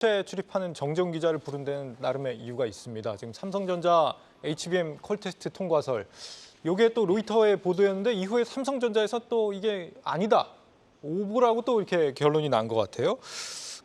출입하는 정재훈 기자를 부른 데는 나름의 이유가 있습니다. 지금 삼성전자 HBM 콜 테스트 통과설, 이게 또 로이터의 보도였는데 이후에 삼성전자에서 또 이게 아니다, 오보라고 또 이렇게 결론이 난 것 같아요.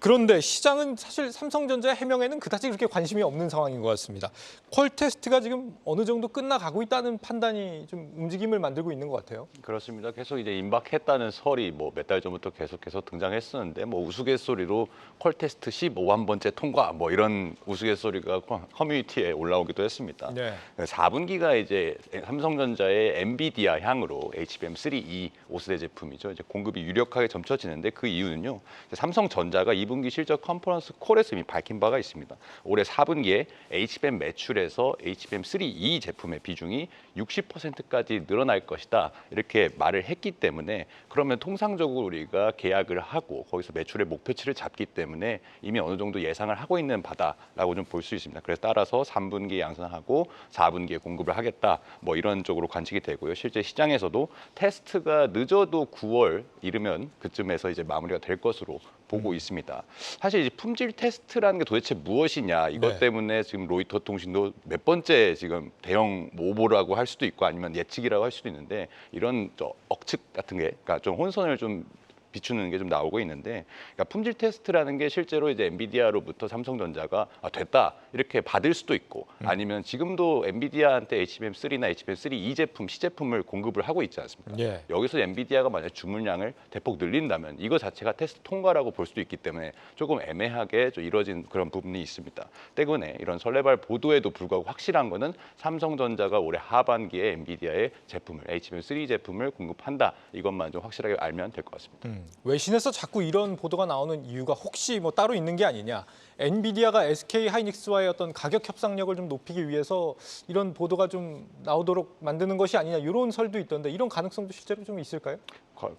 그런데 시장은 사실 삼성전자의 해명에는 그다지 그렇게 관심이 없는 상황인 것 같습니다. 콜 테스트가 지금 어느 정도 끝나가고 있다는 판단이 좀 움직임을 만들고 있는 것 같아요. 그렇습니다. 계속 이제 임박했다는 설이 몇 달 전부터 계속해서 등장했었는데 우스갯소리로 콜 테스트 15만 번째 통과 이런 우스갯소리가 커뮤니티에 올라오기도 했습니다. 네. 4분기가 이제 삼성전자의 엔비디아 향으로 HBM3E 5세대 제품이죠. 이제 공급이 유력하게 점쳐지는데 그 이유는요. 삼성전자가 2분기 실적 컨퍼런스 콜에서 이미 밝힌 바가 있습니다. 올해 4분기에 HBM 매출에서 HBM3E 제품의 비중이 60%까지 늘어날 것이다. 이렇게 말을 했기 때문에 그러면 통상적으로 우리가 계약을 하고 거기서 매출의 목표치를 잡기 때문에 이미 어느 정도 예상을 하고 있는 바다라고 좀 볼 수 있습니다. 그래서 따라서 3분기에 양산하고 4분기에 공급을 하겠다. 이런 쪽으로 관측이 되고요. 실제 시장에서도 테스트가 늦어도 9월 이르면 그쯤에서 이제 마무리가 될 것으로 보고 있습니다. 사실 이제 품질 테스트라는 게 도대체 무엇이냐 이것 때문에 지금 로이터 통신도 몇 번째 지금 대형 오보라고 할 수도 있고 아니면 예측이라고 할 수도 있는데 이런 억측 같은 게 그러니까 좀 혼선을 좀 비추는 게 좀 나오고 있는데 그러니까 품질 테스트라는 게 실제로 이제 엔비디아로부터 삼성전자가 됐다 이렇게 받을 수도 있고 아니면 지금도 엔비디아한테 HBM3나 HBM3E 제품 시제품을 공급을 하고 있지 않습니까? 예. 여기서 엔비디아가 만약 주문량을 대폭 늘린다면 이거 자체가 테스트 통과라고 볼 수도 있기 때문에 조금 애매하게 좀 이뤄진 그런 부분이 있습니다. 때문에 이런 설레발 보도에도 불구하고 확실한 거는 삼성전자가 올해 하반기에 엔비디아의 제품을 HBM3 제품을 공급한다 이것만 좀 확실하게 알면 될 것 같습니다. 외신에서 자꾸 이런 보도가 나오는 이유가 혹시 따로 있는 게 아니냐. 엔비디아가 SK 하이닉스와의 어떤 가격 협상력을 좀 높이기 위해서 이런 보도가 좀 나오도록 만드는 것이 아니냐 이런 설도 있던데 이런 가능성도 실제로 좀 있을까요?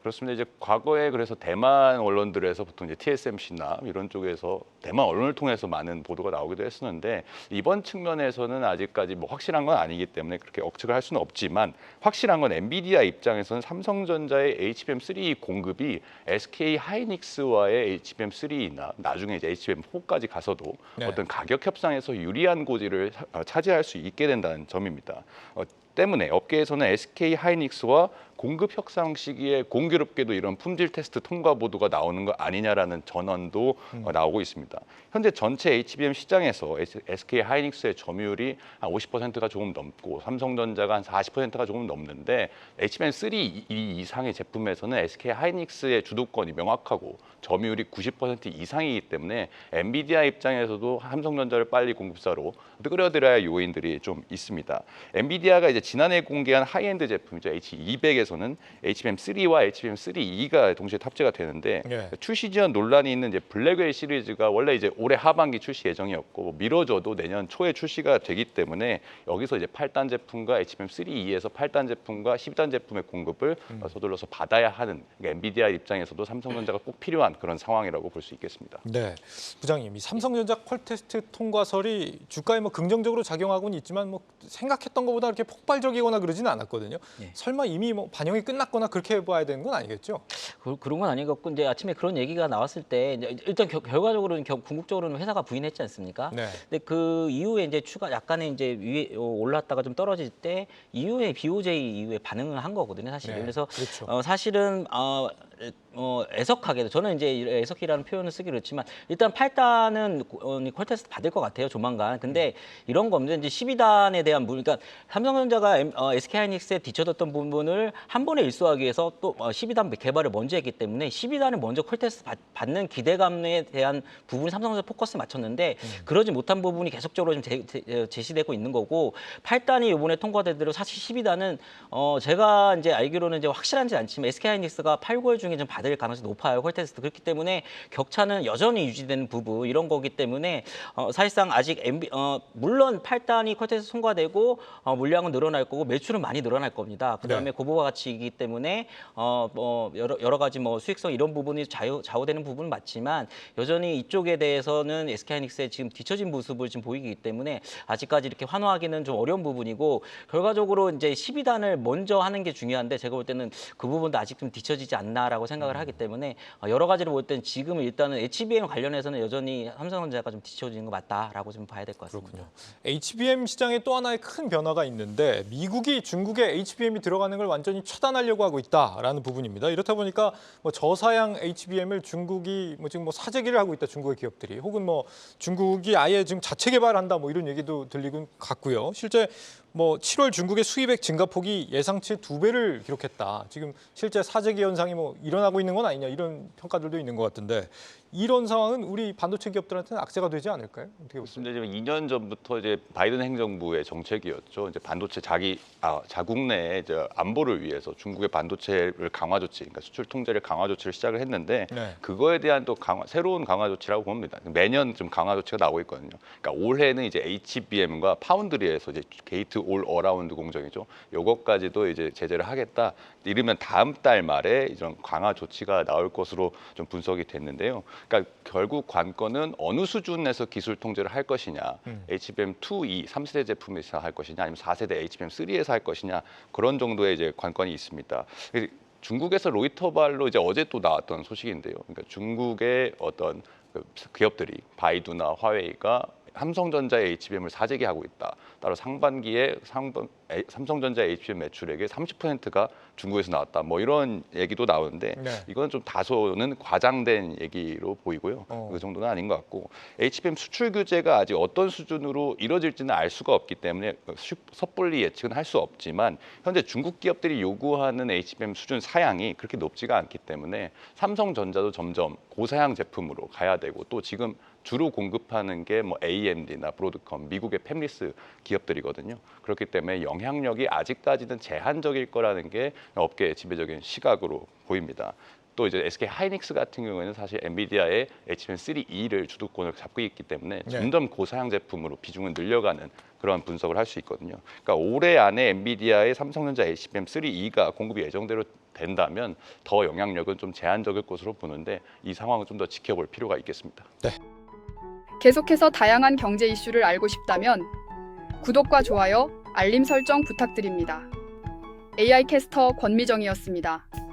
그렇습니다. 이제 과거에 그래서 대만 언론들에서 보통 이제 TSMC나 이런 쪽에서 대만 언론을 통해서 많은 보도가 나오기도 했었는데 이번 측면에서는 아직까지 확실한 건 아니기 때문에 그렇게 억측을 할 수는 없지만 확실한 건 엔비디아 입장에서는 삼성전자의 HBM3 공급이 SK 하이닉스와의 HBM3나 나중에 이제 HBM4까지 가서도 어떤 가격 협상에서 유리한 고지를 차지할 수 있게 된다는 점입니다. 때문에 업계에서는 SK 하이닉스와 공급 협상 시기에 공교롭게도 이런 품질 테스트 통과 보도가 나오는 거 아니냐라는 전언도 나오고 있습니다. 현재 전체 HBM 시장에서 SK 하이닉스의 점유율이 한 50%가 조금 넘고 삼성전자가 한 40%가 조금 넘는데 HBM3 이상의 제품에서는 SK 하이닉스의 주도권이 명확하고 점유율이 90% 이상이기 때문에 엔비디아 입장에서도 삼성전자를 빨리 공급사로 끌어들여야 할 요인들이 좀 있습니다. 엔비디아가 이제 지난해 공개한 하이엔드 제품이죠. H200에서는 HBM3와 HBM3E가 동시에 탑재가 되는데 출시 지연 논란이 있는 이제 블랙웰 시리즈가 원래 이제 올해 하반기 출시 예정이었고 미뤄져도 내년 초에 출시가 되기 때문에 여기서 이제 8단 제품과 HBM3E에서 8단 제품과 12단 제품의 공급을 서둘러서 받아야 하는 그러니까 엔비디아 입장에서도 삼성전자가 꼭 필요한 그런 상황이라고 볼 수 있겠습니다. 네, 부장님, 이 삼성전자 콜 테스트 통과설이 주가에 긍정적으로 작용하고는 있지만 생각했던 것보다 그렇게 폭발적이거나 그러지는 않았거든요. 설마 이미 반영이 끝났거나 그렇게 봐야 되는 건 아니겠죠? 그런 건 아니겠고 이제 아침에 그런 얘기가 나왔을 때 일단 결과적으로는 궁극적으로는 회사가 부인했지 않습니까? 네. 근데 그 이후에 이제 추가 약간의 이제 위에 올랐다가 좀 떨어질 때 이후에 BOJ 이후에 반응을 한 거거든요, 사실. 네, 그래서 그렇죠. 사실은 애석하게도 저는 이제 애석이라는 표현을 쓰기 그렇지만 일단 8단은 콜 테스트 받을 것 같아요, 조만간. 근데 이런 겁니다. 이제 12단에 대한 그러니까 삼성전자가 SK하이닉스에 뒤쳐졌던 부분을 한 번에 일소하기 위해서 또 12단 개발을 먼저 했기 때문에 12단을 먼저 콜 테스트 받는 기대감에 대한 부분이 삼성전자 포커스에 맞췄는데 그러지 못한 부분이 계속적으로 좀 제시되고 있는 거고 8단이 이번에 통과되도록 사실 12단은 제가 이제 알기로는 이제 확실한지 않지만 SK하이닉스가 8, 9월 중에 좀 받을 가능성이 높아요, 콜 테스트. 그렇기 때문에 격차는 여전히 유지되는 부분 이런 거기 때문에 사실상 아직 물론 8단이 콜 테스트 통과되고 물량은 늘어날 거고 매출은 많이 늘어날 겁니다. 그다음에 고부가 가치이기 때문에 여러 가지 수익성 이런 부분이 좌우되는 부분은 맞지만 여전히 이쪽에 대해서는 SK하이닉스의 지금 뒤처진 모습을 지금 보이기 때문에 아직까지 이렇게 환호하기는 좀 어려운 부분이고 결과적으로 이제 12단을 먼저 하는 게 중요한데 제가 볼 때는 그 부분도 아직 좀 뒤처지지 않나라고 않을까라고 생각을 하기 때문에 여러 가지로 볼 때는 지금 일단은 HBM 관련해서는 여전히 삼성전자가 좀 뒤처지는 거 맞다라고 좀 봐야 될 것 같습니다. 그렇군요. HBM 시장에 또 하나의 큰 변화가 있는데 미국이 중국에 HBM이 들어가는 걸 완전히 차단하려고 하고 있다라는 부분입니다. 이렇다 보니까 뭐 저사양 HBM을 중국이 지금 사재기를 하고 있다, 중국의 기업들이. 혹은 중국이 아예 지금 자체 개발한다 이런 얘기도 들리고 같고요. 실제 7월 중국의 수입액 증가폭이 예상치 2배를 기록했다. 지금 실제 사재기 현상이 일어나고 있는 건 아니냐, 이런 평가들도 있는 것 같은데, 이런 상황은 우리 반도체 기업들한테는 악재가 되지 않을까요? 어떻게 보십니까? 근데 2년 전부터 이제 바이든 행정부의 정책이었죠. 이제 반도체 자국 내 이제 안보를 위해서 중국의 반도체를 강화 조치, 그러니까 수출 통제를 강화 조치를 시작을 했는데 네. 그거에 대한 또 새로운 강화 조치라고 봅니다. 매년 좀 강화 조치가 나오고 있거든요. 그러니까 올해는 이제 HBM과 파운드리에서 이제 게이트 올 어라운드 공정이죠. 요것까지도 이제 제재를 하겠다. 이르면 다음 달 말에 이런 강화 조치가 나올 것으로 좀 분석이 됐는데요. 그러니까 결국 관건은 어느 수준에서 기술 통제를 할 것이냐, HBM2E 3세대 제품에서 할 것이냐, 아니면 4세대 HBM3에서 할 것이냐, 그런 정도의 이제 관건이 있습니다. 중국에서 로이터발로 이제 어제 또 나왔던 소식인데요. 그러니까 중국의 어떤 기업들이 바이두나 화웨이가 삼성전자의 HBM을 사재기하고 있다. 따로 상반기에 삼성전자 HBM 매출액의 30%가 중국에서 나왔다. 이런 얘기도 나오는데 네. 이건 좀 다소는 과장된 얘기로 보이고요. 그 정도는 아닌 것 같고 HBM 수출 규제가 아직 어떤 수준으로 이뤄질지는 알 수가 없기 때문에 섣불리 예측은 할 수 없지만 현재 중국 기업들이 요구하는 HBM 수준 사양이 그렇게 높지가 않기 때문에 삼성전자도 점점 고사양 제품으로 가야 되고 또 지금 주로 공급하는 게 AMD나 브로드컴, 미국의 팹리스 기업들이거든요. 그렇기 때문에 영향력이 아직까지는 제한적일 거라는 게 업계의 지배적인 시각으로 보입니다. 또 이제 SK 하이닉스 같은 경우에는 사실 엔비디아의 HBM3E를 주도권을 잡고 있기 때문에 점점 고사양 제품으로 비중을 늘려가는 그런 분석을 할 수 있거든요. 그러니까 올해 안에 엔비디아의 삼성전자 HBM3E가 공급이 예정대로 된다면 더 영향력은 좀 제한적일 것으로 보는데 이 상황을 좀 더 지켜볼 필요가 있겠습니다. 네. 계속해서 다양한 경제 이슈를 알고 싶다면 구독과 좋아요, 알림 설정 부탁드립니다. AI 캐스터 권미정이었습니다.